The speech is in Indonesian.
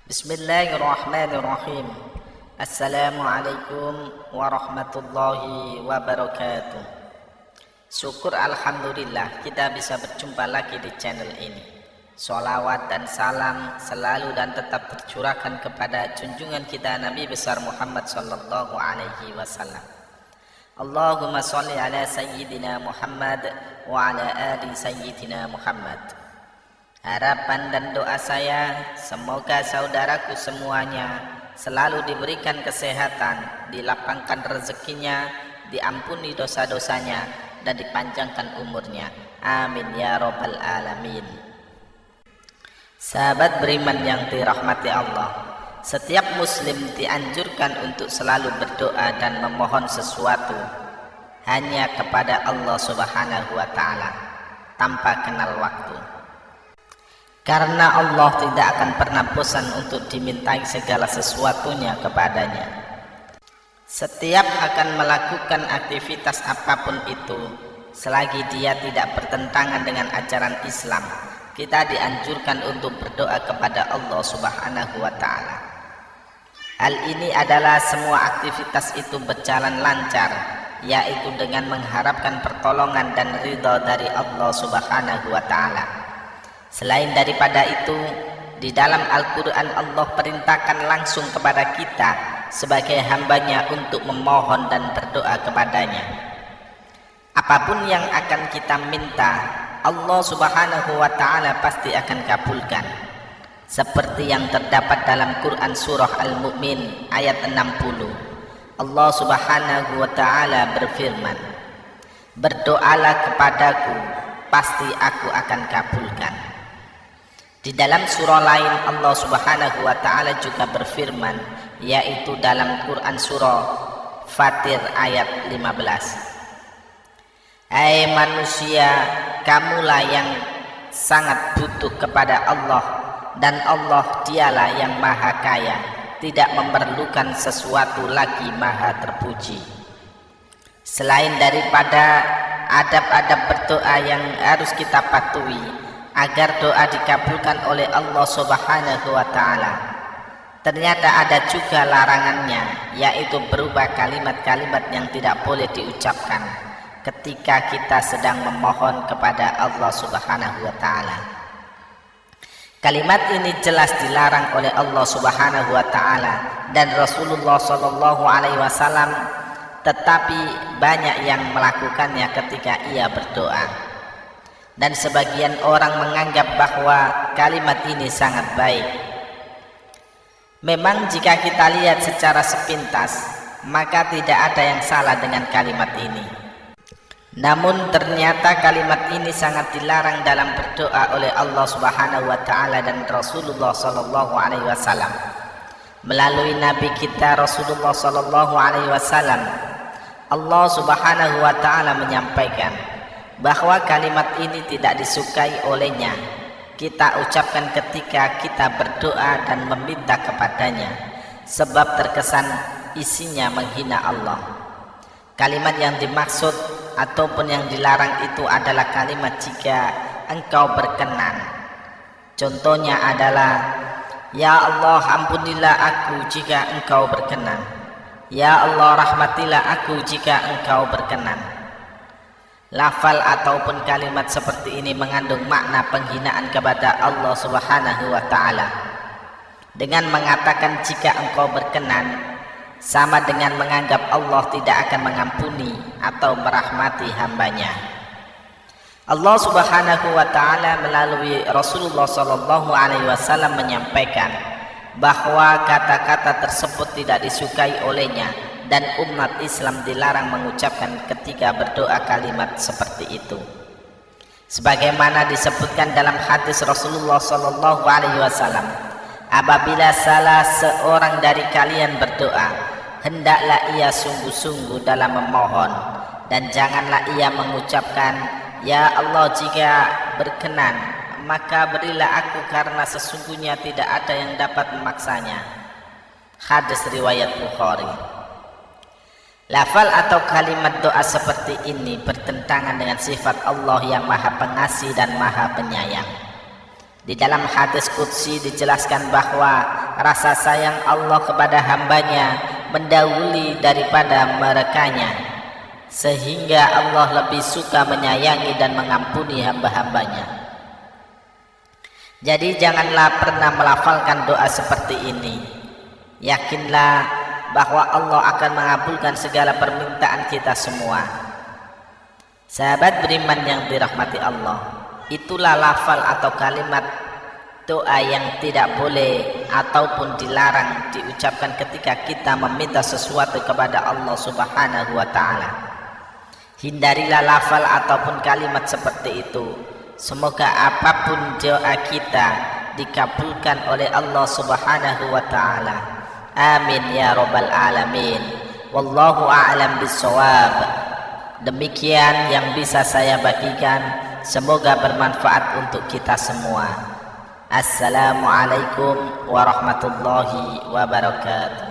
Bismillahirrahmanirrahim. Assalamualaikum warahmatullahi wabarakatuh. Syukur alhamdulillah kita bisa berjumpa lagi di channel ini. Sholawat dan salam selalu dan tetap tercurahkan kepada junjungan kita Nabi besar Muhammad sallallahu alaihi wasallam. Allahumma sholli ala sayyidina Muhammad wa ala ali sayyidina Muhammad. Harapan dan doa saya semoga saudaraku semuanya selalu diberikan kesehatan, dilapangkan rezekinya, diampuni dosa-dosanya, dan dipanjangkan umurnya. Amin ya rabbal alamin. Sahabat beriman yang dirahmati Allah, setiap muslim dianjurkan untuk selalu berdoa dan memohon sesuatu hanya kepada Allah Subhanahu wa ta'ala tanpa kenal waktu. Karena Allah tidak akan pernah bosan untuk dimintai segala sesuatunya kepadanya. Setiap akan melakukan aktivitas apapun itu, selagi dia tidak bertentangan dengan ajaran Islam, kita dianjurkan untuk berdoa kepada Allah Subhanahu wa ta'ala. Hal ini adalah semua aktivitas itu berjalan lancar, yaitu dengan mengharapkan pertolongan dan ridha dari Allah Subhanahu wa ta'ala. Selain daripada itu, di dalam Al-Quran Allah perintahkan langsung kepada kita sebagai hambanya untuk memohon dan berdoa kepadanya. Apapun yang akan kita minta, Allah Subhanahu wa ta'ala pasti akan kabulkan. Seperti yang terdapat dalam Quran surah Al-Mu'min ayat 60. Allah Subhanahu wa ta'ala berfirman, "Berdoalah kepadaku, pasti aku akan kabulkan." Di dalam surah lain Allah Subhanahu wa ta'ala juga berfirman, yaitu dalam Quran surah Fatir ayat 15. Hai manusia, kamulah yang sangat butuh kepada Allah, dan Allah dialah yang maha kaya, tidak memerlukan sesuatu lagi maha terpuji. Selain daripada adab-adab berdoa yang harus kita patuhi agar doa dikabulkan oleh Allah Subhanahu wa ta'ala, ternyata ada juga larangannya, yaitu berupa kalimat-kalimat yang tidak boleh diucapkan ketika kita sedang memohon kepada Allah Subhanahu wa ta'ala. Kalimat ini jelas dilarang oleh Allah Subhanahu wa ta'ala dan Rasulullah sallallahu alaihi wasallam, tetapi banyak yang melakukannya ketika ia berdoa. Dan sebagian orang menganggap bahwa kalimat ini sangat baik. Memang jika kita lihat secara sepintas, maka tidak ada yang salah dengan kalimat ini. Namun ternyata kalimat ini sangat dilarang dalam berdoa oleh Allah Subhanahu wa ta'ala dan Rasulullah sallallahu alaihi wasallam. Melalui nabi kita Rasulullah sallallahu alaihi wasallam, Allah Subhanahu wa ta'ala menyampaikan bahwa kalimat ini tidak disukai olehnya kita ucapkan ketika kita berdoa dan meminta kepadanya, sebab terkesan isinya menghina Allah. Kalimat yang dimaksud ataupun yang dilarang itu adalah kalimat jika engkau berkenan. Contohnya adalah, ya Allah ampunilah aku jika engkau berkenan, ya Allah rahmatilah aku jika engkau berkenan. Lafal ataupun kalimat seperti ini mengandung makna penghinaan kepada Allah Subhanahu wa ta'ala. Dengan mengatakan jika engkau berkenan, sama dengan menganggap Allah tidak akan mengampuni atau merahmati hambanya. Allah Subhanahu wa ta'ala melalui Rasulullah sallallahu alaihi wasallam menyampaikan bahwa kata-kata tersebut tidak disukai olehnya, dan umat Islam dilarang mengucapkan ketika berdoa kalimat seperti itu. Sebagaimana disebutkan dalam hadis Rasulullah sallallahu alaihi wasallam, apabila salah seorang dari kalian berdoa, hendaklah ia sungguh-sungguh dalam memohon, dan janganlah ia mengucapkan, ya Allah jika berkenan maka berilah aku, karena sesungguhnya tidak ada yang dapat memaksanya. Hadis riwayat Bukhari. Lafal atau kalimat doa seperti ini bertentangan dengan sifat Allah yang maha pengasih dan maha penyayang. Di dalam hadis qudsi dijelaskan bahwa rasa sayang Allah kepada hambanya mendahului daripada merekanya, sehingga Allah lebih suka menyayangi dan mengampuni hamba-hambanya. Jadi janganlah pernah melafalkan doa seperti ini. Yakinlah bahwa Allah akan mengabulkan segala permintaan kita semua. Sahabat beriman yang dirahmati Allah, itulah lafal atau kalimat doa yang tidak boleh ataupun dilarang diucapkan ketika kita meminta sesuatu kepada Allah Subhanahu wa Ta'ala. Hindarilah lafal ataupun kalimat seperti itu. Semoga apapun doa kita dikabulkan oleh Allah Subhanahu wa Ta'ala. Amin ya rabbal alamin. Wallahu a'lam bissawab. Demikian yang bisa saya bagikan, semoga bermanfaat untuk kita semua. Assalamualaikum warahmatullahi wabarakatuh.